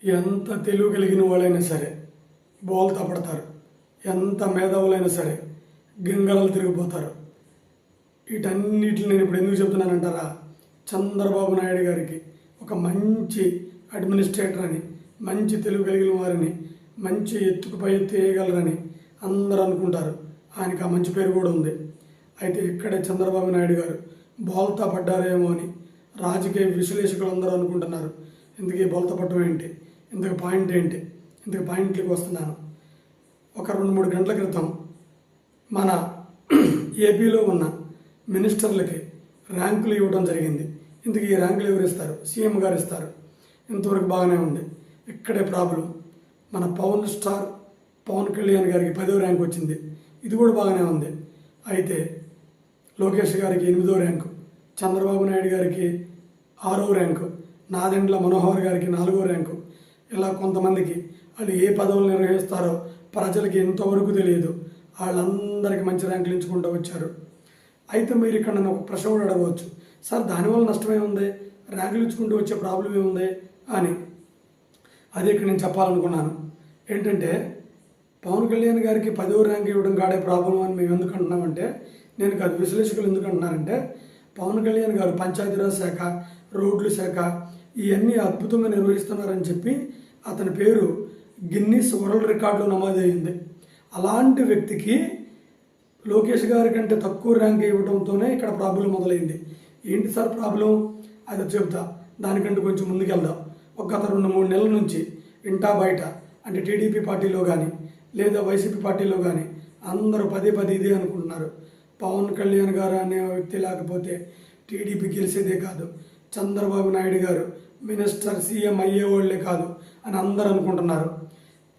ఎంత తెలివి కలిగిన వాళ్ళైనా సరే బోల్తా పడతారు. ఎంత మేధావులైనా సరే గింగరలు తిరిగిపోతారు. వీటన్నిటిని నేను ఇప్పుడు ఎందుకు చెప్తున్నానంటారా? చంద్రబాబు నాయుడు గారికి ఒక మంచి అడ్మినిస్ట్రేటర్ అని, మంచి తెలివి కలిగిన వారిని, మంచి ఎత్తుకు పై ఎత్తు వేయగలరని అందరూ అనుకుంటారు. ఆయనకు ఆ మంచి పేరు కూడా ఉంది. అయితే ఇక్కడే చంద్రబాబు నాయుడు గారు బోల్తా పడ్డారేమో అని రాజకీయ విశ్లేషకులు అందరూ అనుకుంటున్నారు. ఇందుకు ఈ బోల్తా పట్టడం ఏంటి, ఇందుకు పాయింట్ ఏంటి, ఇందుకు పాయింట్లకు వస్తున్నాను. ఒక 2-3 గంటల క్రితం మన ఏపీలో ఉన్న మినిస్టర్లకి ర్యాంకులు ఇవ్వడం జరిగింది. ఇందుకు ఈ ర్యాంకులు ఎవరు ఇస్తారు? సీఎం గారు ఇస్తారు. ఇంతవరకు బాగానే ఉంది. ఇక్కడే ప్రాబ్లం. మన పవన్ కళ్యాణ్ గారికి 10వ ర్యాంక్ వచ్చింది. ఇది కూడా బాగానే ఉంది. అయితే లోకేష్ గారికి 8వ ర్యాంకు, చంద్రబాబు నాయుడు గారికి 6వ ర్యాంకు, నాదెండ్ల మనోహర్ గారికి 4వ ర్యాంకు. ఇలా కొంతమందికి వాళ్ళు ఏ పదవులు నిర్వహిస్తారో ప్రజలకి ఎంతవరకు తెలియదు. వాళ్ళందరికీ మంచి ర్యాంకులు ఎంచుకుంటూ వచ్చారు. అయితే మీరు ఇక్కడ నన్ను ఒక ప్రశ్న కూడా అడగవచ్చు, సార్ దానివల్ల నష్టమే ఉంది, ర్యాంకులు ఇచ్చుకుంటూ వచ్చే ప్రాబ్లం ఏముంది అని. అదే ఇక్కడ నేను చెప్పాలనుకున్నాను. ఏంటంటే పవన్ కళ్యాణ్ గారికి 10వ ర్యాంక్ ఇవ్వడం కాడే ప్రాబ్లం అని మేము ఎందుకు అంటున్నామంటే, నేను కాదు విశ్లేషకులు ఎందుకు అంటున్నారంటే, పవన్ కళ్యాణ్ గారు పంచాయతీరాజ్ శాఖ, రోడ్లు శాఖ ఇవన్నీ అద్భుతంగా నిర్వహిస్తున్నారని చెప్పి అతని పేరు గిన్నీస్ వరల్డ్ రికార్డులో నమోదైంది. అలాంటి వ్యక్తికి లోకేష్ గారి కంటే తక్కువ ర్యాంక్ ఇవ్వడంతోనే ఇక్కడ ప్రాబ్లం మొదలైంది. ఏంటి సార్ ప్రాబ్లం? అది చెబుతా. దానికంటే కొంచెం ముందుకెళ్దాం. ఒక గత 2-3 నెలల నుంచి ఇంటా బయట అంటే టీడీపీ పార్టీలో కానీ లేదా వైసీపీ పార్టీలో కానీ అందరూ పదే ఇదే అనుకుంటున్నారు. పవన్ కళ్యాణ్ గారు అనే వ్యక్తి లేకపోతే టీడీపీ గెలిచేదే కాదు, చంద్రబాబు నాయుడు గారు మినిస్టర్ సీఎం అయ్యేవాళ్లే కాదు అని అందరూ అనుకుంటున్నారు.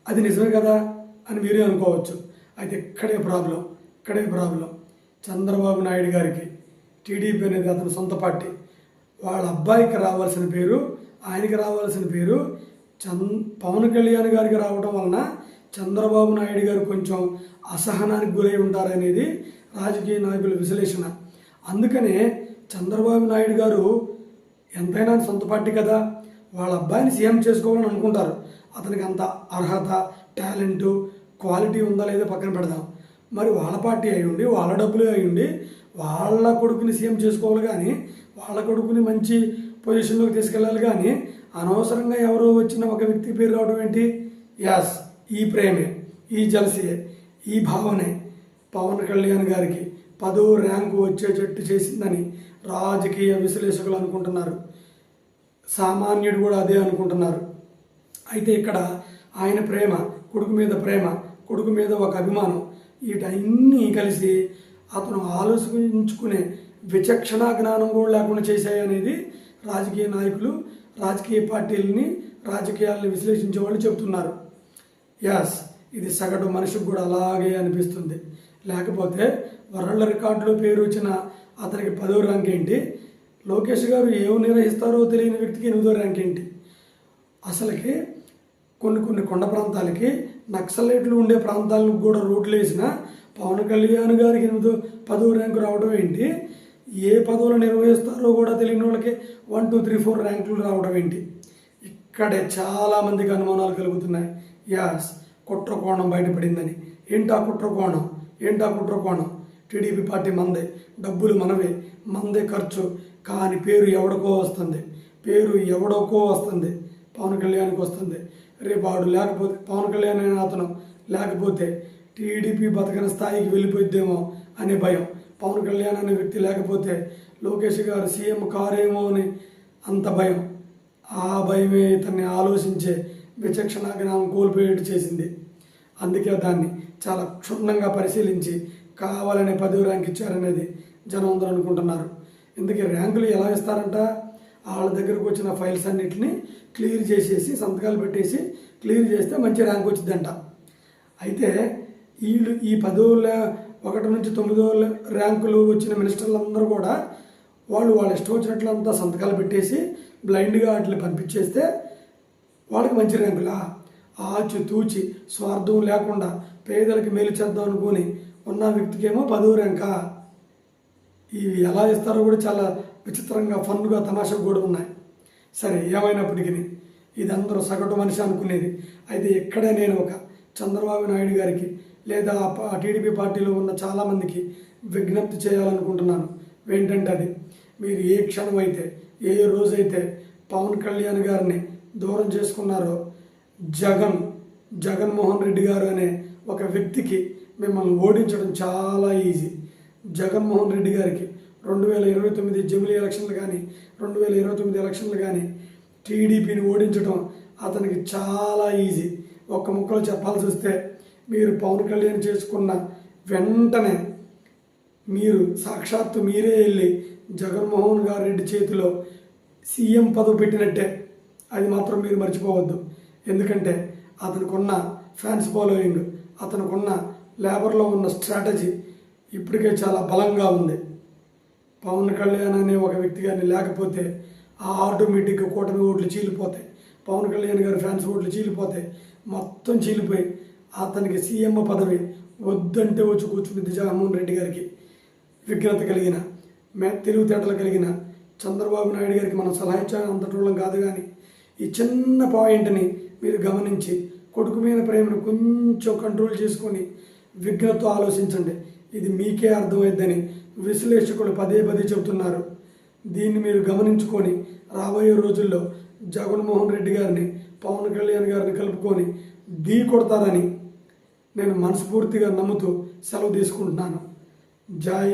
అది నిజమే కదా అని మీరే అనుకోవచ్చు. అయితే ఇక్కడే ప్రాబ్లం. చంద్రబాబు నాయుడు గారికి టీడీపీ అనేది అతని సొంత పార్టీ. వాళ్ళ అబ్బాయికి రావాల్సిన పేరు, ఆయనకి రావాల్సిన పేరు పవన్ కళ్యాణ్ గారికి రావడం వలన చంద్రబాబు నాయుడు గారు కొంచెం అసహనానికి గురై ఉంటారనేది రాజకీయ నాయకుల విశ్లేషణ. అందుకనే చంద్రబాబు నాయుడు గారు ఎంతైనా సొంత పార్టీ కదా, వాళ్ళ అబ్బాయిని సీఎం చేసుకోవాలని అనుకుంటారు. అతనికి అంత అర్హత, టాలెంటు, క్వాలిటీ ఉందా లేదా పక్కన పెడదాం. మరి వాళ్ళ పార్టీ అయి ఉండి, వాళ్ళ డబ్బులు అయి ఉండి, వాళ్ళ కొడుకుని సీఎం చేసుకోవాలి కానీ, వాళ్ళ కొడుకుని మంచి పొజిషన్లోకి తీసుకెళ్ళాలి కానీ, అనవసరంగా ఎవరో వచ్చిన ఒక వ్యక్తి పేరు రావడం ఏంటి? యాస్, ఈ ప్రేమే, ఈ జలసియే, ఈ భావనే పవన్ కళ్యాణ్ గారికి 10వ ర్యాంకు వచ్చేటట్టు చేసిందని రాజకీయ విశ్లేషకులు అనుకుంటున్నారు. సామాన్యుడు కూడా అదే అనుకుంటున్నారు. అయితే ఇక్కడ ఆయన ప్రేమ, కొడుకు మీద ఒక అభిమానం, వీటన్నీ కలిసి అతను ఆలోచించుకునే విచక్షణ జ్ఞానం కూడా లేకుండా చేశాయనేది రాజకీయ నాయకులు, రాజకీయ పార్టీలని, రాజకీయాలను విశ్లేషించే వాళ్ళు చెబుతున్నారు. యాస్, ఇది సగటు మనిషికి కూడా అలాగే అనిపిస్తుంది. లేకపోతే వరల్డ్ రికార్డులో పేరు వచ్చిన అతనికి 10వ ర్యాంక్ ఏంటి? లోకేష్ గారు ఏమి నిర్వహిస్తారో తెలియని వ్యక్తికి 8వ ర్యాంక్ ఏంటి? అసలుకి కొన్ని కొండ ప్రాంతాలకి, నక్సలైట్లు ఉండే ప్రాంతాలకు కూడా రోడ్లు వేసిన పవన్ కళ్యాణ్ గారికి 10వ ర్యాంకు రావడం ఏంటి? ఏ పదవులు నిర్వహిస్తారో కూడా తెలియని వాళ్ళకి 1, 2, 3, 4 ర్యాంకులు రావడం ఏంటి? ఇక్కడే చాలామందికి అనుమానాలు కలుగుతున్నాయి. యాస్, కుట్ర కోణం బయటపడిందని. ఏంటా కుట్ర కోణం? టీడీపీ పార్టీ మందే, డబ్బులు మనవే, మందే ఖర్చు, కానీ పేరు ఎవడికో వస్తుంది. పవన్ కళ్యాణ్కి వస్తుంది. రేపు వాడు లేకపోతే, పవన్ కళ్యాణ్ అనే అతను లేకపోతే టీడీపీ బతకని స్థాయికి వెళ్ళిపోయిద్దేమో అనే భయం. పవన్ కళ్యాణ్ అనే వ్యక్తి లేకపోతే లోకేష్ గారు సీఎం కారేమో అని అంత భయం. ఆ భయమే ఇతన్ని ఆలోచించే విచక్షణ జ్ఞానం కోల్పోయేట్టు చేసింది. అందుకే దాన్ని చాలా క్షుణ్ణంగా పరిశీలించి కావాలనే 10వ ర్యాంక్ ఇచ్చారనేది జనం అందరూ అనుకుంటున్నారు. ఇందుకే ర్యాంకులు ఎలా ఇస్తారంట? వాళ్ళ దగ్గరకు వచ్చిన ఫైల్స్ అన్నిటిని క్లియర్ చేసేసి, సంతకాలు పెట్టేసి క్లియర్ చేస్తే మంచి ర్యాంక్ వచ్చిందంట. అయితే వీళ్ళు ఈ 1 నుంచి 9 ర్యాంకులు వచ్చిన మినిస్టర్లందరూ కూడా వాళ్ళ ఇష్టం వచ్చినట్లంతా సంతకాలు పెట్టేసి బ్లైండ్గా వాటిని పంపించేస్తే వాళ్ళకి మంచి ర్యాంకులా? ఆచితూచి స్వార్థం లేకుండా పేదలకి మేలు చేద్దాం అనుకుని ఉన్న వ్యక్తికేమో 10వ ర్యాంకా? ఇవి ఎలా ఇస్తారో కూడా చాలా విచిత్రంగా, ఫన్గా, తమాషా కూడా ఉన్నాయి. సరే, ఏమైనప్పటికీ ఇది అందరూ సగటు మనిషి అనుకునేది. అయితే ఇక్కడే నేను ఒక చంద్రబాబు నాయుడు గారికి లేదా ఆ టీడీపీ పార్టీలో ఉన్న చాలామందికి విజ్ఞప్తి చేయాలనుకుంటున్నాను. ఏంటంటే అది మీరు ఏ క్షణం అయితే ఏ రోజైతే పవన్ కళ్యాణ్ గారిని దూరం చేసుకున్నారో జగన్మోహన్ రెడ్డి గారు అనే ఒక వ్యక్తికి మిమ్మల్ని ఓడించడం చాలా ఈజీ. జగన్మోహన్ రెడ్డి గారికి 2029 జమిలీ ఎలక్షన్లు కానీ 2029 ఎలక్షన్లు కానీ టీడీపీని ఓడించడం అతనికి చాలా ఈజీ. ఒక్క ముక్కలో చెప్పాల్సి వస్తే మీరు పవన్ కళ్యాణ్ చేసుకున్న వెంటనే మీరు సాక్షాత్తు మీరే వెళ్ళి జగన్మోహన్ రెడ్డి చేతిలో సీఎం పదవి పెట్టినట్టే. అది మాత్రం మీరు మర్చిపోవద్దు. ఎందుకంటే అతనికి ఉన్న ఫ్యాన్స్ ఫాలోయింగ్, అతనికి ఉన్న లేబర్లో ఉన్న స్ట్రాటజీ ఇప్పటికే చాలా బలంగా ఉంది. పవన్ కళ్యాణ్ అనే ఒక వ్యక్తి కానీ లేకపోతే ఆ ఆటోమేటిక్గా కూటమి ఓట్లు చీలిపోతాయి. పవన్ కళ్యాణ్ గారి ఫ్యాన్స్ ఓట్లు చీలిపోతాయి. మొత్తం చీలిపోయి అతనికి సీఎం పదవి వద్దంటే వచ్చి కూర్చుంది. జగన్మోహన్ రెడ్డి గారికి విఘ్నత కలిగిన తెలివితేటలు కలిగిన చంద్రబాబు నాయుడు గారికి మనం సలహా ఇచ్చాం అంతటోళ్ళం కాదు. కానీ ఈ చిన్న పాయింట్ని మీరు గమనించి కొడుకు మీద ప్రేమను కొంచెం కంట్రోల్ చేసుకొని విఘ్నతతో ఆలోచించండి. ఇది మీకే అర్థమైద్దని విశ్లేషకులు పదే చెబుతున్నారు. దీన్ని మీరు గమనించుకొని రాబోయే రోజుల్లో జగన్మోహన్ రెడ్డి గారిని పవన్ కళ్యాణ్ గారిని కలుపుకొని ఢీ కొడతారని నేను మనస్ఫూర్తిగా నమ్ముతూ సెలవు తీసుకుంటున్నాను. జై